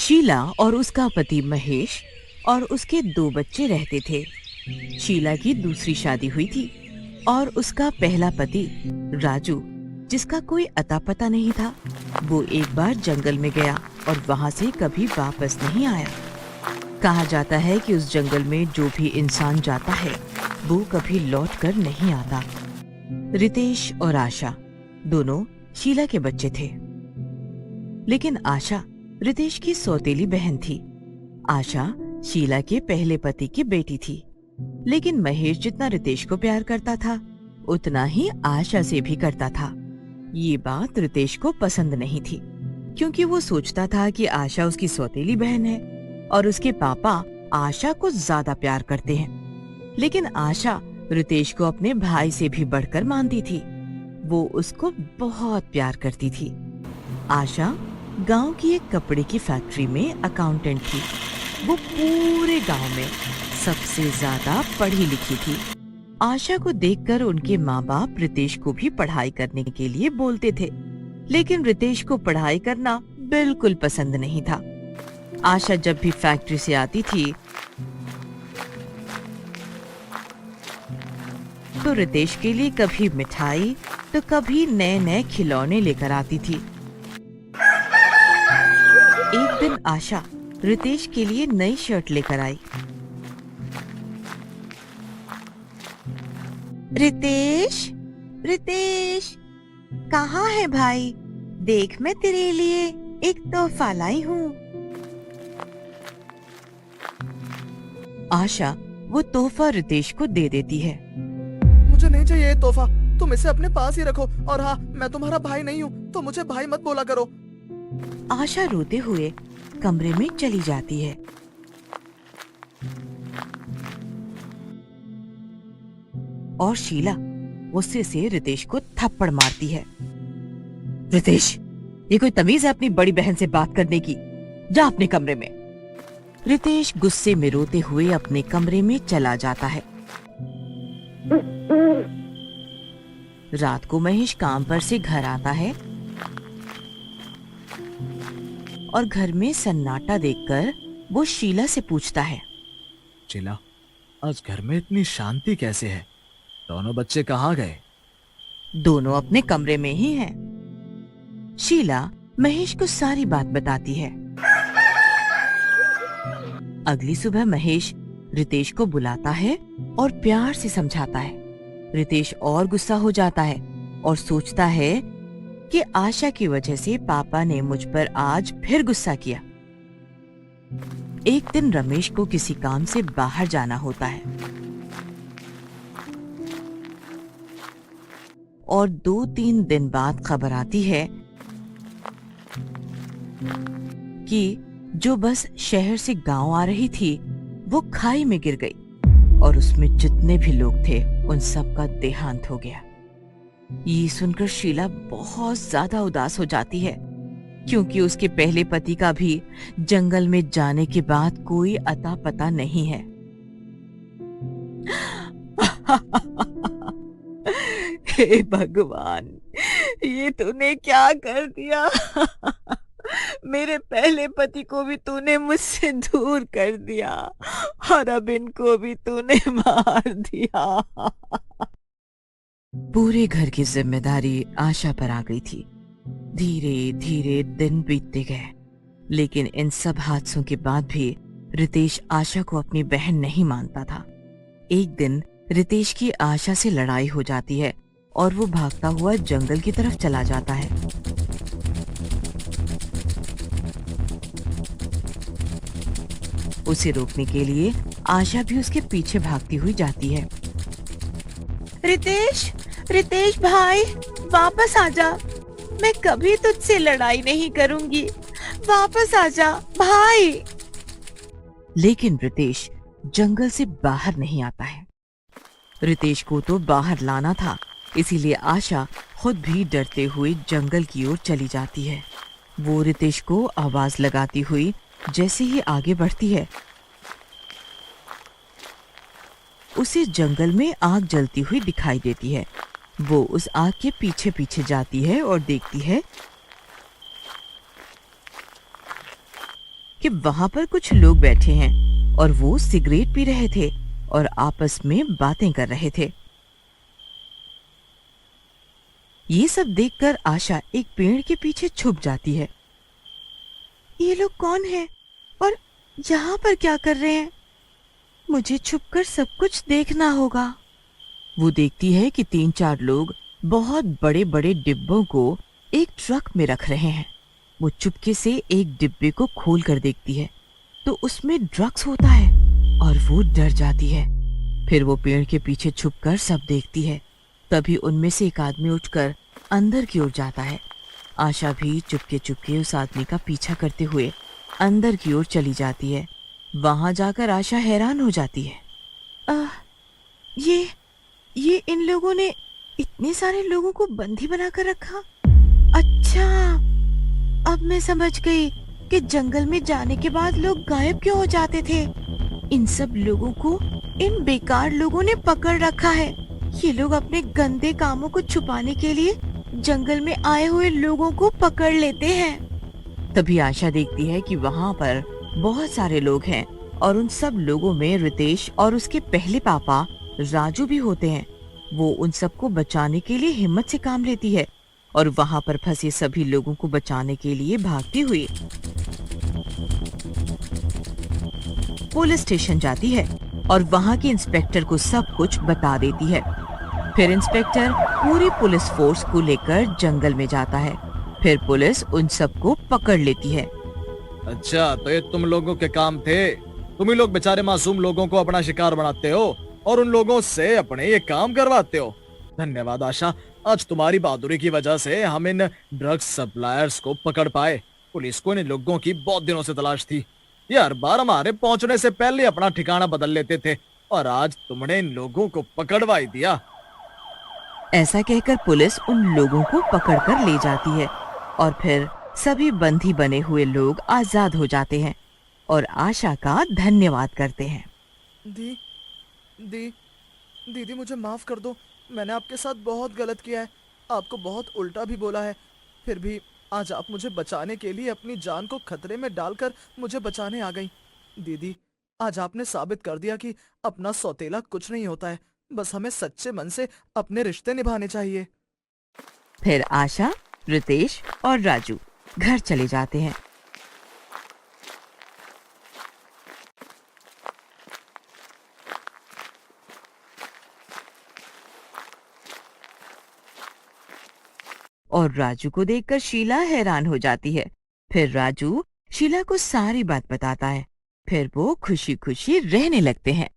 शीला और उसका पति महेश और उसके 2 बच्चे रहते थे। शीला की दूसरी शादी हुई थी और उसका पहला पति राजू, जिसका कोई अता पता नहीं था, वो एक बार जंगल में गया और वहां से कभी वापस नहीं आया। कहा जाता है कि उस जंगल में जो भी इंसान जाता है वो कभी लौट कर नहीं आता। रितेश और आशा दोनों शीला के बच्चे थे, लेकिन आशा रितेश की सौतेली बहन थी। आशा शीला के पहले पति की बेटी थी, लेकिन महेश जितना रितेश को प्यार करता था उतना ही आशा से भी करता था। ये बात रितेश को पसंद नहीं थी, क्योंकि वो सोचता था कि आशा उसकी सौतेली बहन है और उसके पापा आशा को ज्यादा प्यार करते हैं। लेकिन आशा रितेश को अपने भाई से भी बढ़कर मानती थी। वो उसको बहुत प्यार करती थी। आशा गांव की एक कपड़े की फैक्ट्री में अकाउंटेंट थी। वो पूरे गांव में सबसे ज्यादा पढ़ी लिखी थी। आशा को देखकर उनके माँ बाप रितेश को भी पढ़ाई करने के लिए बोलते थे, लेकिन रितेश को पढ़ाई करना बिल्कुल पसंद नहीं था। आशा जब भी फैक्ट्री से आती थी तो रितेश के लिए कभी मिठाई तो कभी नए नए खिलौने लेकर आती थी। एक दिन आशा रितेश के लिए नई शर्ट लेकर आई। रितेश, रितेश, कहाँ है भाई? देख, मैं तेरे लिए एक तोहफा लाई हूँ। आशा वो तोहफा रितेश को दे देती है। मुझे नहीं चाहिए ये तोहफा, तुम इसे अपने पास ही रखो। और हाँ, मैं तुम्हारा भाई नहीं हूँ, तो मुझे भाई मत बोला करो। आशा रोते हुए कमरे में चली जाती है। और शीला गुस्से से रितेश को थप्पड़ मारती है। रितेश, ये कोई तमीज है अपनी बड़ी बहन से बात करने की? जा अपने कमरे में। रितेश गुस्से में रोते हुए अपने कमरे में चला जाता है। रात को महेश काम पर से घर आता है और घर में सन्नाटा देखकर वो शीला से पूछता है, शीला, आज घर में इतनी शांति कैसे है? दोनों बच्चे कहाँ गए? दोनों अपने कमरे में ही हैं। शीला महेश को सारी बात बताती है। अगली सुबह महेश रितेश को बुलाता है और प्यार से समझाता है। रितेश और गुस्सा हो जाता है और सोचता है कि आशा की वजह से पापा ने मुझ पर आज फिर गुस्सा किया। एक दिन रमेश को किसी काम से बाहर जाना होता है और 2-3 दिन बाद खबर आती है कि जो बस शहर से गांव आ रही थी वो खाई में गिर गई और उसमें जितने भी लोग थे उन सब का देहांत हो गया। ये सुनकर शीला बहुत ज्यादा उदास हो जाती है, क्योंकि उसके पहले पति का भी जंगल में जाने के बाद कोई अता पता नहीं है। हे भगवान, ये तूने क्या कर दिया? मेरे पहले पति को भी तूने मुझसे दूर कर दिया और अब इनको भी तूने मार दिया। पूरे घर की जिम्मेदारी आशा पर आ गई थी। धीरे धीरे दिन बीतते गए, लेकिन इन सब हादसों के बाद भी रितेश आशा को अपनी बहन नहीं मानता था। एक दिन रितेश की आशा से लड़ाई हो जाती है और वो भागता हुआ जंगल की तरफ चला जाता है। उसे रोकने के लिए आशा भी उसके पीछे भागती हुई जाती है। रितेश, रितेश भाई, वापस आजा। मैं कभी तुझसे लड़ाई नहीं करूंगी। वापस आजा भाई। लेकिन रितेश जंगल से बाहर नहीं आता है। रितेश को तो बाहर लाना था, इसीलिए आशा खुद भी डरते हुए जंगल की ओर चली जाती है। वो रितेश को आवाज लगाती हुई जैसे ही आगे बढ़ती है, उसे जंगल में आग जलती हुई दिखाई देती है। वो उस आग के पीछे पीछे जाती है और देखती है कि वहां पर कुछ लोग बैठे हैं और वो सिगरेट पी रहे थे और आपस में बातें कर रहे थे। ये सब देखकर आशा एक पेड़ के पीछे छुप जाती है। ये लोग कौन हैं और यहाँ पर क्या कर रहे हैं? मुझे छुपकर सब कुछ देखना होगा। वो देखती है कि 3-4 लोग बहुत बड़े बड़े डिब्बों को एक ट्रक में रख रहे हैं। वो चुपके से एक डिब्बे को खोल कर देखती है तो उसमें ड्रग्स होता है और वो डर जाती है। फिर वो पेड़ के पीछे छुपकर सब देखती है। तभी उनमें से एक आदमी उठकर अंदर की ओर जाता है। आशा भी चुपके चुपके उस आदमी का पीछा करते हुए अंदर की ओर चली जाती है। वहां जाकर आशा हैरान हो जाती है। ये इन लोगों ने इतने सारे लोगों को बंदी बनाकर रखा। अच्छा, अब मैं समझ गई कि जंगल में जाने के बाद लोग गायब क्यों हो जाते थे। इन सब लोगों को इन बेकार लोगों ने पकड़ रखा है। ये लोग अपने गंदे कामों को छुपाने के लिए जंगल में आए हुए लोगों को पकड़ लेते हैं। तभी आशा देखती है कि वहाँ पर बहुत सारे लोग हैं और उन सब लोगों में रितेश और उसके पहले पापा राजू भी होते हैं। वो उन सबको बचाने के लिए हिम्मत से काम लेती है और वहाँ पर फंसे सभी लोगों को बचाने के लिए भागती हुई पुलिस स्टेशन जाती है और वहाँ के इंस्पेक्टर को सब कुछ बता देती है। फिर इंस्पेक्टर पूरी पुलिस फोर्स को लेकर जंगल में जाता है। फिर पुलिस उन सबको पकड़ लेती है। अच्छा, तो ये तुम लोगों के काम थे। तुम ही लोग बेचारे मासूम लोगों को अपना शिकार बनाते हो और उन लोगों से अपने ये काम करवाते हो। धन्यवाद आशा, आज तुम्हारी बहादुरी की वजह से हम इन ड्रग्स सप्लायर्स को पकड़ पाए। पुलिस को इन लोगों की बहुत दिनों से तलाश थी। ये हर बार हमारे पहुंचने से पहले अपना ठिकाना बदल लेते थे और आज तुमने इन लोगों को पकड़वा ही दिया। ऐसा कहकर पुलिस उन लोगों को पकड़कर ले जाती है और फिर सभी बंदी बने हुए लोग आजाद हो जाते हैं और आशा का धन्यवाद करते हैं। दीदी मुझे माफ कर दो। मैंने आपके साथ बहुत गलत किया है, आपको बहुत उल्टा भी बोला है। फिर भी आज आप मुझे बचाने के लिए अपनी जान को खतरे में डालकर मुझे बचाने आ गई। दीदी, आज आपने साबित कर दिया कि अपना सौतेला कुछ नहीं होता है। बस हमें सच्चे मन से अपने रिश्ते निभाने चाहिए। फिर आशा, रितेश और राजू घर चले जाते हैं। और राजू को देखकर शीला हैरान हो जाती है। फिर राजू शीला को सारी बात बताता है। फिर वो खुशी खुशी रहने लगते हैं।